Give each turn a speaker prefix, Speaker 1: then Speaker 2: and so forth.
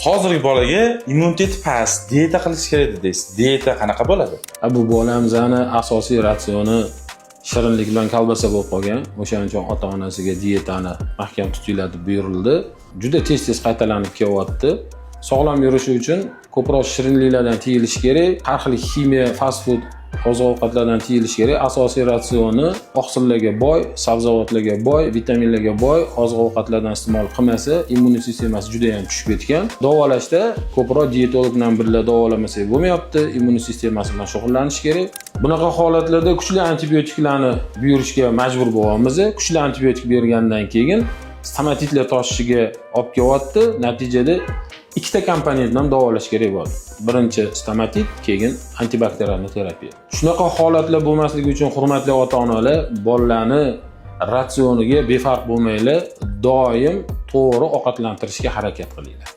Speaker 1: Hozirgi bolaga immuniteti past, dieta qilish kerak deysiz. Dieta qanaqa bo'ladi?
Speaker 2: Bu bolamizning asosiy ratsioni shirinlik bilan kolbasa bo'lib qolgan. O'shaning uchun ota-onasiga dietani mahkam tutinglar deb buyurildi. Juda tez qaytalanib kelyapti. Sog'lom yurishi uchun ko'proq shirinliklardan tiyilish kerak. Har xil kimyo, fast food oziq-ovqatlardan tiyilish kerak. Asosiy ratsioni oqsillarga boy, sabzavotlarga boy, vitaminlarga boy oziq-ovqatlardan iste'mol qilmasa, immunitet sistemasi juda ham tushib ketgan. Davolashda ko'proq dietolog bilan birga davolamasak bo'lmayapti. Immunitet sistemasi bilan shug'ullanish kerak. Bunaqa holatlarda kuchli antibiotiklarni buyurishga majbur bo'lamiz. Kuchli antibiotik bergandan keyin stomatitlar toshishiga olib kelyapti. Natijada ikkita komponent bilan davolash kerak bo'ladi. Birinchi stomatit, keyin antibakterial terapiya. Shunaqa holatlar bo'lmasligi uchun hurmatli ota-onalar, bolalarni ratsioniga befarq bo'lmanglar, doim to'g'ri ovqatlantirishga harakat qilinglar.